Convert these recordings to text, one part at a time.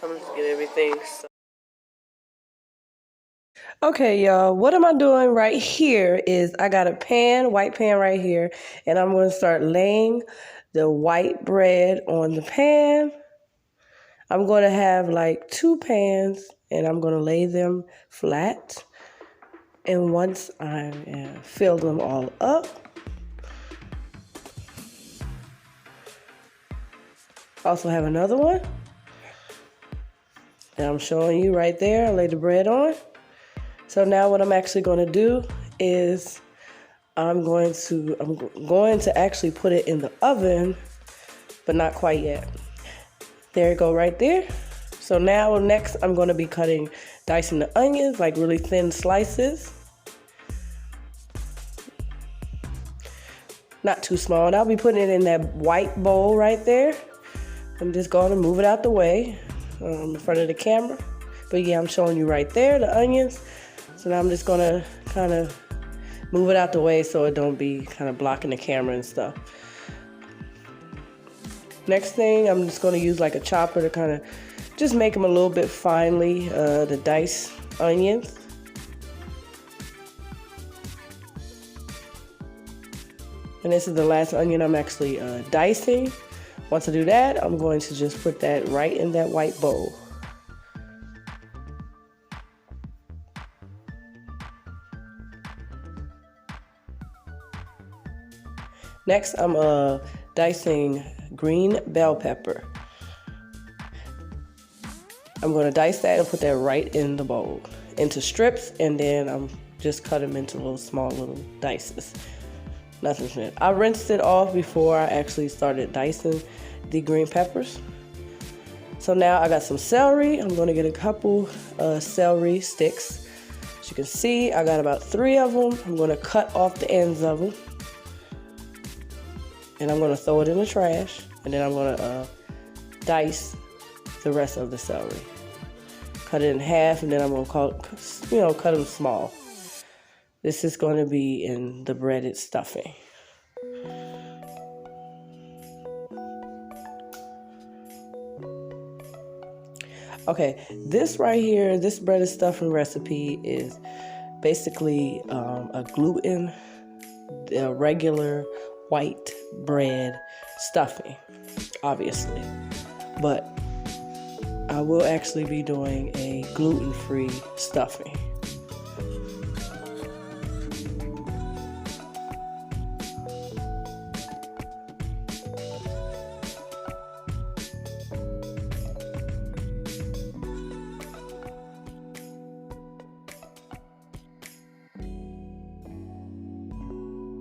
I'm just getting everything. Okay, y'all, what am I doing right here is I got a pan, white pan right here, and I'm going to start laying the white bread on the pan. I'm going to have like 2 pans, and I'm going to lay them flat. And once I fill them all up, I also have another one that I'm showing you right there. I lay the bread on. So now what I'm actually going to do is I'm going to actually put it in the oven, but not quite yet. There you go right there. So now next I'm going to be dicing the onions like really thin slices. Not too small. And I'll be putting it in that white bowl right there. I'm just going to move it out the way in front of the camera. But yeah, I'm showing you right there the onions. So now I'm just going to kind of move it out the way so it don't be kind of blocking the camera and stuff. Next thing, I'm just going to use like a chopper to kind of just make them a little bit finely, the diced onions. And this is the last onion I'm actually dicing. Once I do that, I'm going to just put that right in that white bowl. Next, I'm dicing green bell pepper. I'm going to dice that and put that right in the bowl into strips, and then I'm just cut them into small little dices. Nothing small. I rinsed it off before I actually started dicing the green peppers. So now I got some celery. I'm going to get a couple celery sticks. As you can see, I got about 3 of them. I'm going to cut off the ends of them. And I'm going to throw it in the trash. And then I'm going to dice the rest of the celery. Cut it in half, and then I'm going to cut them small. This is going to be in the breaded stuffing. Okay, this right here, this breaded stuffing recipe is basically a gluten, regular white bread stuffing, obviously. But I will actually be doing a gluten-free stuffing.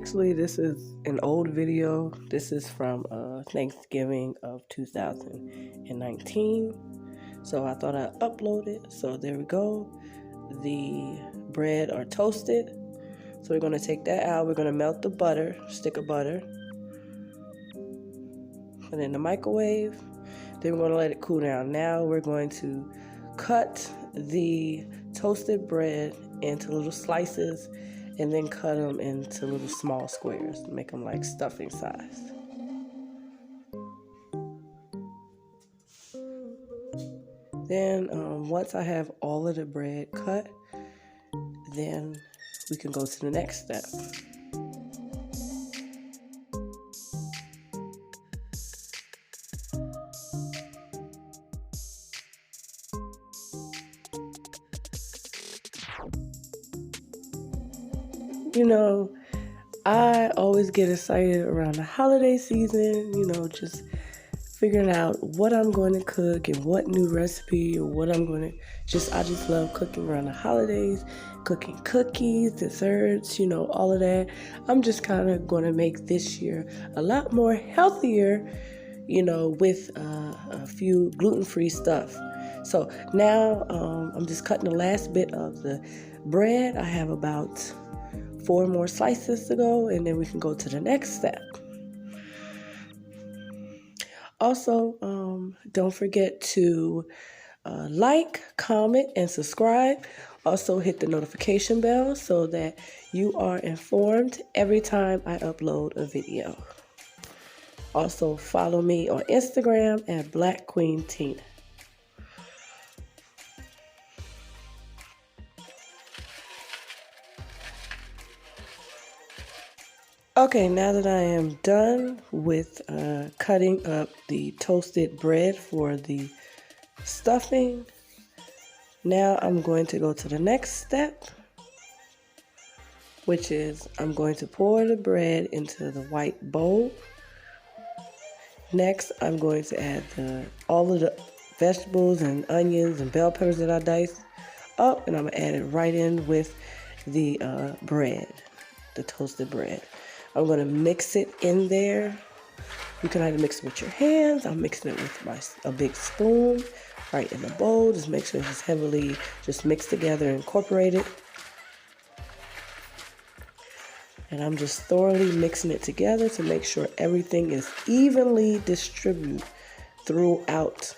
Actually, this is an old video. This is from Thanksgiving of 2019. So I thought I'd upload it. So there we go. The bread are toasted. So we're going to take that out. We're going to melt the butter, stick of butter. Put it in the microwave. Then we're going to let it cool down. Now we're going to cut the toasted bread into little slices, and then cut them into little small squares, make them like stuffing size. Then once I have all of the bread cut, then we can go to the next step. You know, I always get excited around the holiday season, just figuring out what I'm going to cook and what new recipe or what I'm going to I just love cooking around the holidays, cooking cookies, desserts, all of that. I'm just kind of going to make this year a lot more healthier, with a few gluten-free stuff. So now I'm just cutting the last bit of the bread. I have about 4 more slices to go, and then we can go to the next step. Also, don't forget to like, comment, and subscribe. Also, hit the notification bell so that you are informed every time I upload a video. Also, follow me on Instagram at Black Queen Tina. Okay, now that I am done with cutting up the toasted bread for the stuffing, now I'm going to go to the next step, which is I'm going to pour the bread into the white bowl. Next, I'm going to add all of the vegetables and onions and bell peppers that I diced up, and I'm going to add it right in with the bread, the toasted bread. I'm going to mix it in there. You can either mix it with your hands. I'm mixing it with a big spoon right in the bowl. Just make sure it's heavily just mixed together and incorporated. And I'm just thoroughly mixing it together to make sure everything is evenly distributed throughout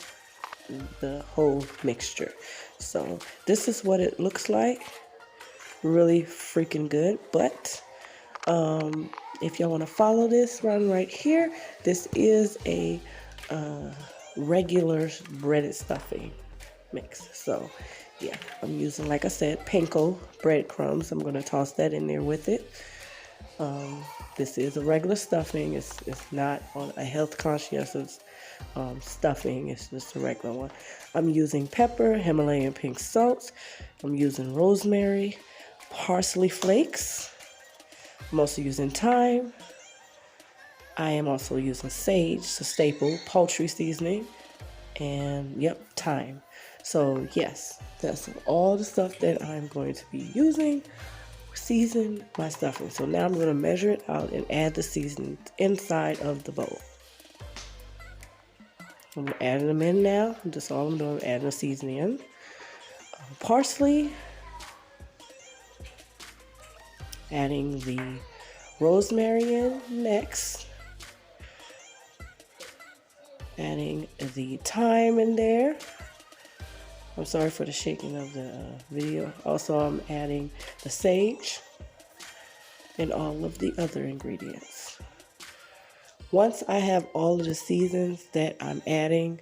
the whole mixture. So this is what it looks like. Really freaking good. But if y'all want to follow this run right here, this is a regular breaded stuffing mix. So yeah, I'm using, like I said, panko breadcrumbs. I'm going to toss that in there with it. This is a regular stuffing. It's not on a health conscious stuffing. It's just a regular one. I'm using pepper, Himalayan pink salt. I'm using rosemary, parsley flakes. I'm also using thyme. I am also using sage, it's a staple, poultry seasoning, and yep, thyme. So yes, that's all the stuff that I'm going to be using. Season my stuffing. So now I'm going to measure it out and add the seasoning inside of the bowl. I'm adding them in now. That's all I'm doing, adding the seasoning in. Parsley. Adding the rosemary in next. Adding the thyme in there. I'm sorry for the shaking of the video. Also, I'm adding the sage and all of the other ingredients. Once I have all of the seasons that I'm adding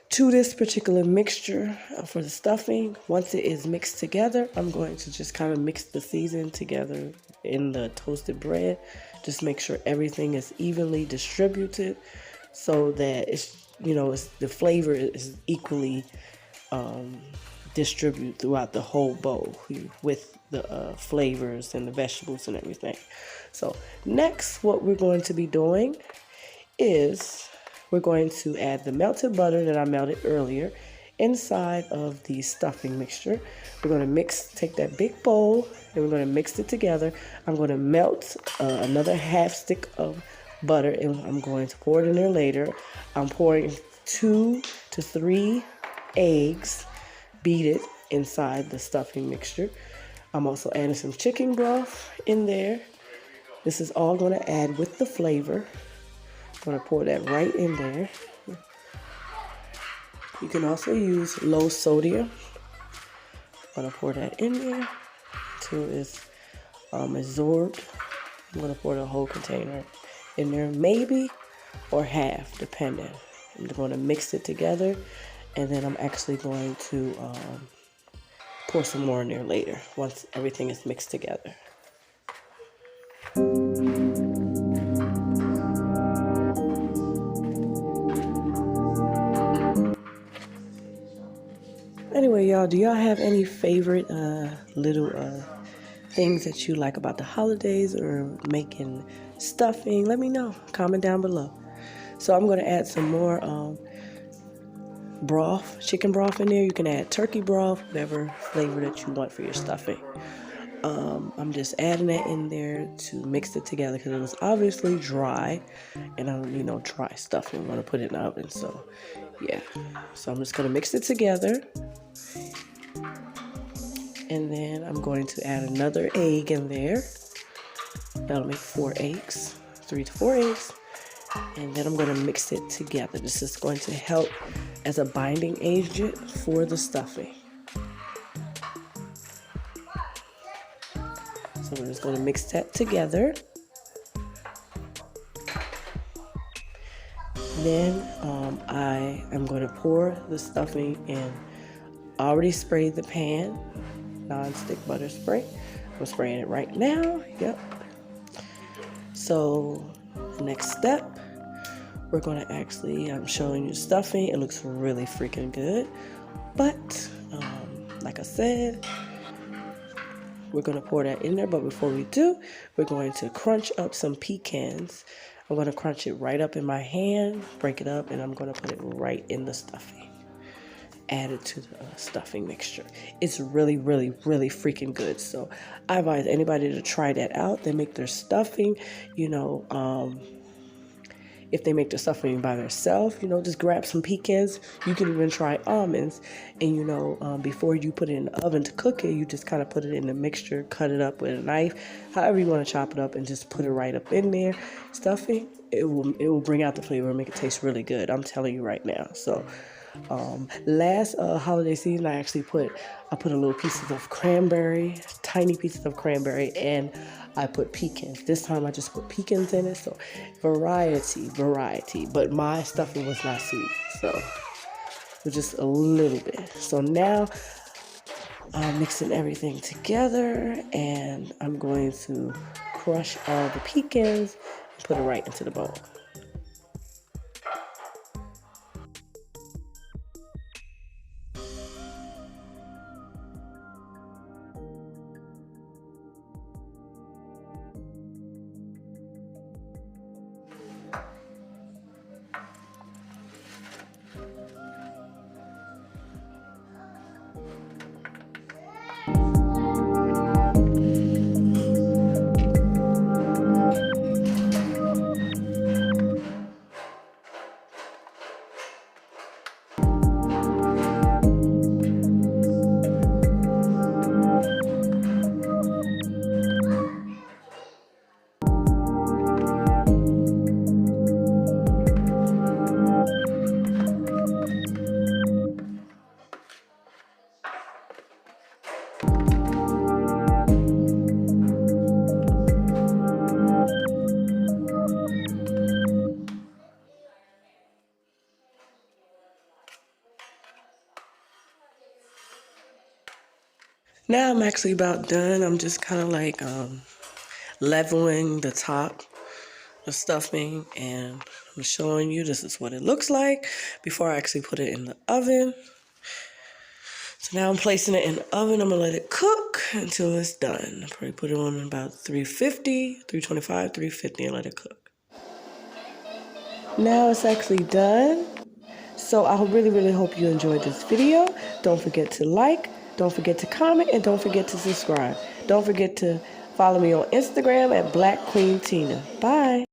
to this particular mixture for the stuffing, once it is mixed together, I'm going to just kind of mix the season together in the toasted bread. Just make sure everything is evenly distributed so that the flavor is equally distribute throughout the whole bowl with the flavors and the vegetables and everything. So next, what we're going to be doing is we're going to add the melted butter that I melted earlier inside of the stuffing mixture. We're going to take that big bowl and we're going to mix it together. I'm going to melt another half stick of butter and I'm going to pour it in there later. I'm pouring 2 to 3 eggs, beat it inside the stuffing mixture. I'm also adding some chicken broth in there. This is all going to add with the flavor. I'm going to pour that right in there. You can also use low sodium. I'm going to pour that in there till it's absorbed. I'm going to pour the whole container in there, maybe, or half, depending. I'm going to mix it together. And then I'm actually going to pour some more in there later once everything is mixed together. Anyway, y'all, do y'all have any favorite little things that you like about the holidays or making stuffing? Let me know. Comment down below. So I'm going to add some more broth, chicken broth in there. You can add turkey broth, whatever flavor that you want for your stuffing. I'm just adding that in there to mix it together because it was obviously dry, and I'm dry stuffing. I'm going to put it in the oven. So yeah, so I'm just going to mix it together, and then I'm going to add another egg in there. That'll make 4 eggs, 3 to 4 eggs. And then I'm going to mix it together. This is going to help as a binding agent for the stuffing. So we're just going to mix that together. Then I am going to pour the stuffing in. I already sprayed the pan, non-stick butter spray. I'm spraying it right now. Yep. So the next step, we're going to actually, I'm showing you stuffing. It looks really freaking good. But like I said, we're going to pour that in there. But before we do, we're going to crunch up some pecans. I'm going to crunch it right up in my hand, break it up, and I'm going to put it right in the stuffing. Add it to the stuffing mixture. It's really, really, really freaking good. So I advise anybody to try that out. They make their stuffing, if they make the stuffing by themselves, just grab some pecans. You can even try almonds. And, before you put it in the oven to cook it, you just kind of put it in the mixture, cut it up with a knife, however you want to chop it up, and just put it right up in there. Stuffing, it will bring out the flavor and make it taste really good. I'm telling you right now. So last holiday season, I put a little pieces of cranberry, tiny pieces of cranberry, and I put pecans. This time I just put pecans in it. So variety. But my stuffing was not sweet, so it was just a little bit. So now I'm mixing everything together, and I'm going to crush all the pecans and put it right into the bowl. Now I'm actually about done. I'm just kind of like leveling the top of stuffing, and I'm showing you this is what it looks like before I actually put it in the oven. So now I'm placing it in the oven. I'm going to let it cook until it's done. I'll probably put it on about 350, 325, 350 and let it cook. Now it's actually done. So I really, really hope you enjoyed this video. Don't forget to like, don't forget to comment, and don't forget to subscribe. Don't forget to follow me on Instagram at Black Queen Tina. Bye.